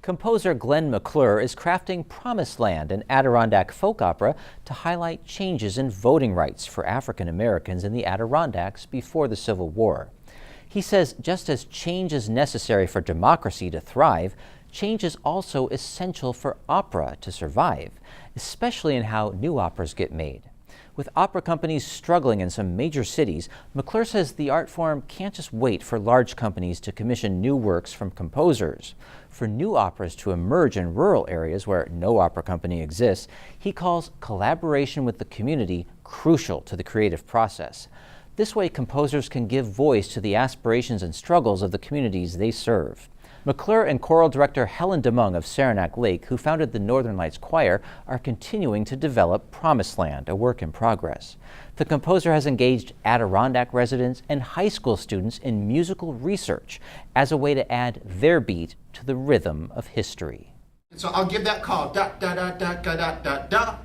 Composer Glenn McClure is crafting Promised Land, an Adirondack folk opera, to highlight changes in voting rights for African Americans in the Adirondacks before the Civil War. He says just as change is necessary for democracy to thrive, change is also essential for opera to survive, especially in how new operas get made. With opera companies struggling in some major cities, McClure says the art form can't just wait for large companies to commission new works from composers. For new operas to emerge in rural areas where no opera company exists, he calls collaboration with the community crucial to the creative process. This way, composers can give voice to the aspirations and struggles of the communities they serve. McClure and choral director Helen Demong of Saranac Lake, who founded the Northern Lights Choir, are continuing to develop Promised Land, a work in progress. The composer has engaged Adirondack residents and high school students in musical research as a way to add their beat to the rhythm of history. So I'll give that call, da da da da da da da da.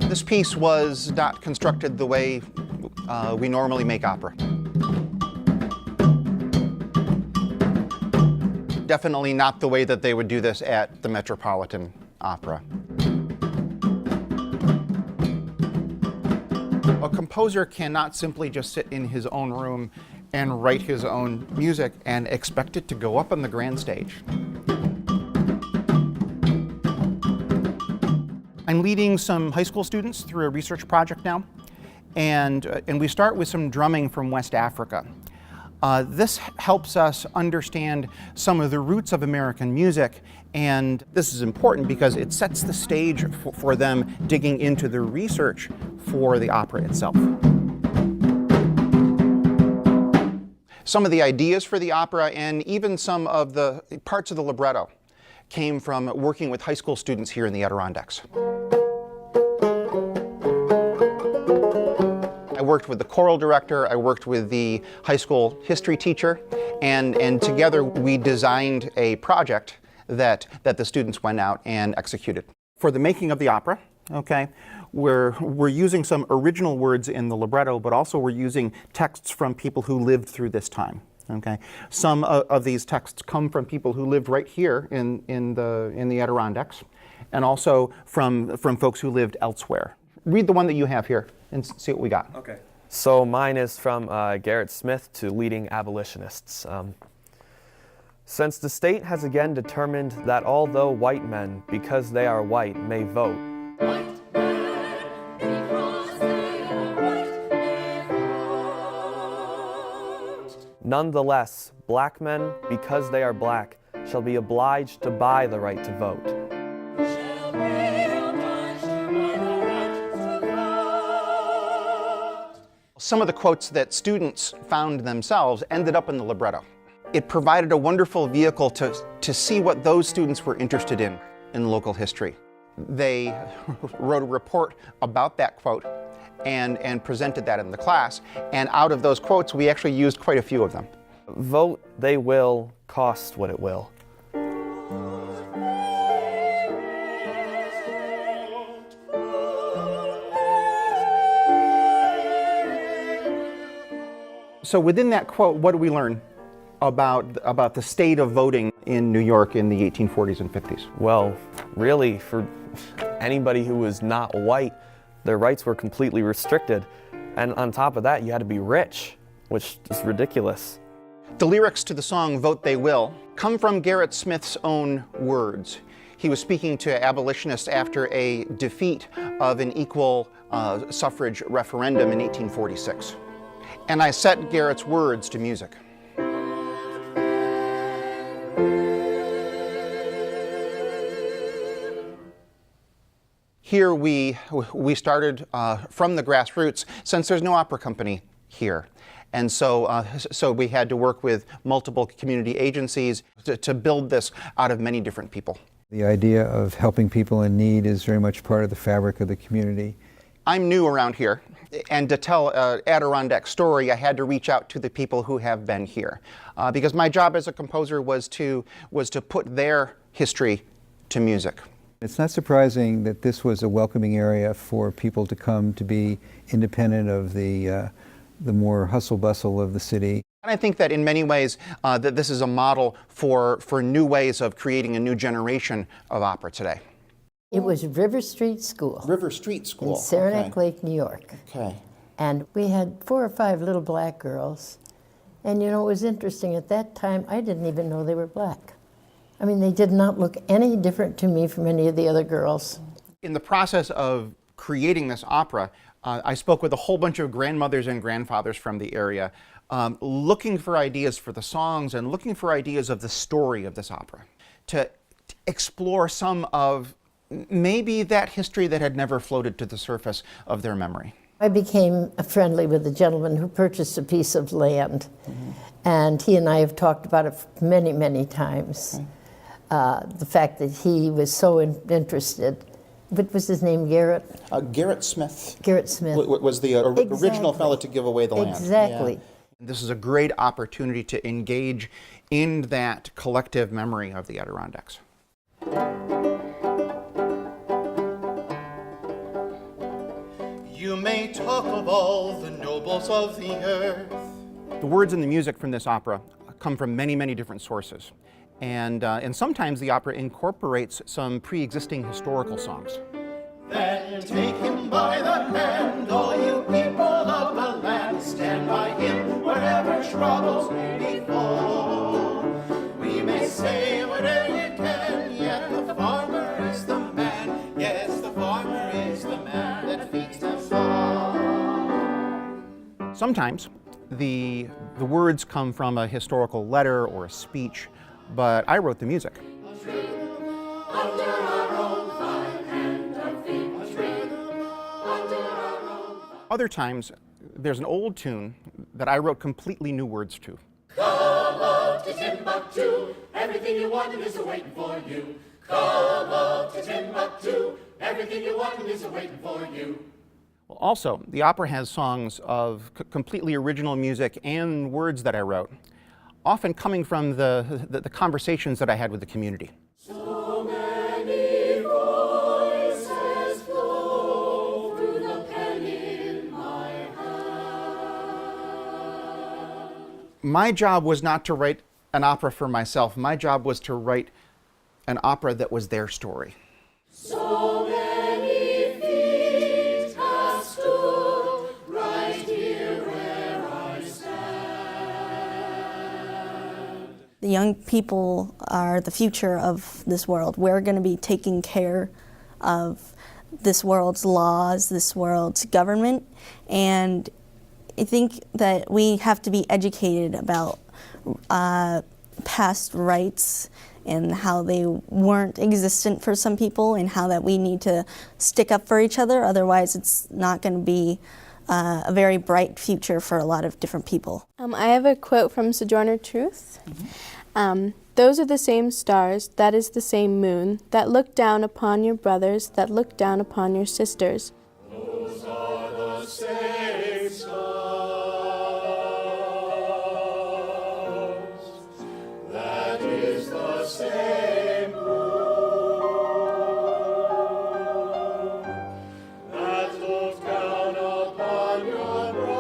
This piece was not constructed the way we normally make opera. Definitely not the way that they would do this at the Metropolitan Opera. A composer cannot simply just sit in his own room and write his own music and expect it to go up on the grand stage. I'm leading some high school students through a research project now, and we start with some drumming from West Africa. This helps us understand some of the roots of American music, and this is important because it sets the stage for them digging into the research for the opera itself. Some of the ideas for the opera and even some of the parts of the libretto came from working with high school students here in the Adirondacks. I worked with the choral director, I worked with the high school history teacher, and together we designed a project that the students went out and executed. For the making of the opera, okay, we're using some original words in the libretto, but also we're using texts from people who lived through this time. Okay, some of these texts come from people who lived right here in the Adirondacks, and also from folks who lived elsewhere. Read the one that you have here and see what we got. Okay. So mine is from Garrett Smith to leading abolitionists. Since the state has again determined that although white men, because they are white, may vote, nonetheless, black men, because they are black, shall be obliged to buy the right to vote. Some of the quotes that students found themselves ended up in the libretto. It provided a wonderful vehicle to see what those students were interested in local history. They wrote a report about that quote and presented that in the class, and out of those quotes we actually used quite a few of them. Vote they will, cost what it will. So within that quote, what do we learn about the state of voting in New York in the 1840s and 50s? Well, really, for anybody who was not white, their rights were completely restricted. And on top of that, you had to be rich, which is ridiculous. The lyrics to the song Vote They Will come from Garrett Smith's own words. He was speaking to abolitionists after a defeat of an equal suffrage referendum in 1846. And I set Garrett's words to music. Here we started from the grassroots, since there's no opera company here. And so we had to work with multiple community agencies to build this out of many different people. The idea of helping people in need is very much part of the fabric of the community. I'm new around here, and to tell an Adirondack story, I had to reach out to the people who have been here. Because my job as a composer was to put their history to music. It's not surprising that this was a welcoming area for people to come to be independent of the more hustle-bustle of the city. And I think that in many ways that this is a model for new ways of creating a new generation of opera today. It was River Street School. River Street School. In Saranac Lake, New York. Okay. And we had 4 or 5 little black girls. And you know, it was interesting, at that time, I didn't even know they were black. I mean, they did not look any different to me from any of the other girls. In the process of creating this opera, I spoke with a whole bunch of grandmothers and grandfathers from the area, looking for ideas for the songs and looking for ideas of the story of this opera, to explore some of maybe that history that had never floated to the surface of their memory. I became friendly with a gentleman who purchased a piece of land, and he and I have talked about it many, many times. The fact that he was so interested. What was his name, Garrett? Garrett Smith. Garrett Smith. Was the original fellow to give away the land. Exactly. Yeah. This is a great opportunity to engage in that collective memory of the Adirondacks. You may talk of all the nobles of the earth. The words and the music from this opera come from many, many different sources. And sometimes the opera incorporates some pre-existing historical songs. Then take him by the hand, all you people of the land. Stand by him wherever troubles may befall. We may say whatever you can, yet the farmer is the man. Yes, the farmer is the man that feeds us all. Sometimes the words come from a historical letter or a speech, but I wrote the music. Other times, there's an old tune that I wrote completely new words to. Come up to Timbuctoo, everything you want is waiting for you. Come up to Timbuctoo, everything you want is waiting for you. Well, also, the opera has songs of completely original music and words that I wrote, often coming from the conversations that I had with the community. So many voices flow through the pen in my hand. My job was not to write an opera for myself. My job was to write an opera that was their story. So many feet have stood right here where I stand. The young people are the future of this world. We're going to be taking care of this world's laws, this world's government, and I think that we have to be educated about past rights and how they weren't existent for some people, and how that we need to stick up for each other. Otherwise, it's not going to be a very bright future for a lot of different people. I have a quote from Sojourner Truth. Those are the same stars, that is the same moon, that look down upon your brothers, that look down upon your sisters. Those are the same stars, that is the same moon, that looks down upon your brothers,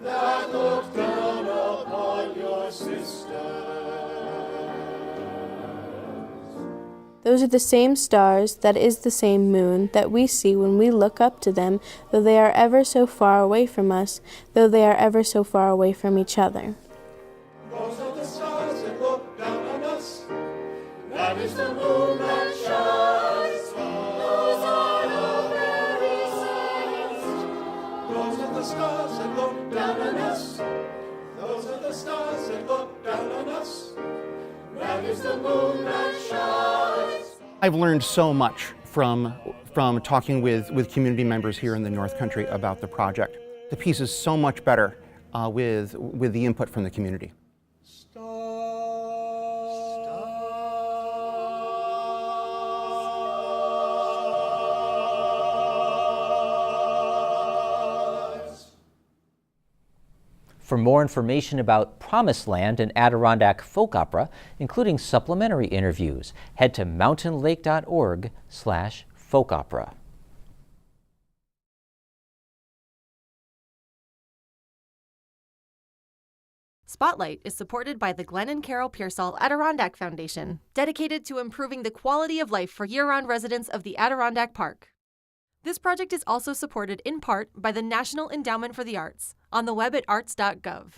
that looks down upon your sisters. Those are the same stars, that is the same moon, that we see when we look up to them, though they are ever so far away from us, though they are ever so far away from each other. Those are the stars that look down on us. That is the moon that shines. Those are the very saints. Those are the stars that look down on us. Those are the stars that look down on us. That is the moon that shines. I've learned so much from talking with community members here in the North Country about the project. The piece is so much better with the input from the community. For more information about Promised Land and Adirondack Folk Opera, including supplementary interviews, head to mountainlake.org/folkopera. Spotlight is supported by the Glenn and Carol Pearsall Adirondack Foundation, dedicated to improving the quality of life for year-round residents of the Adirondack Park. This project is also supported in part by the National Endowment for the Arts on the web at arts.gov.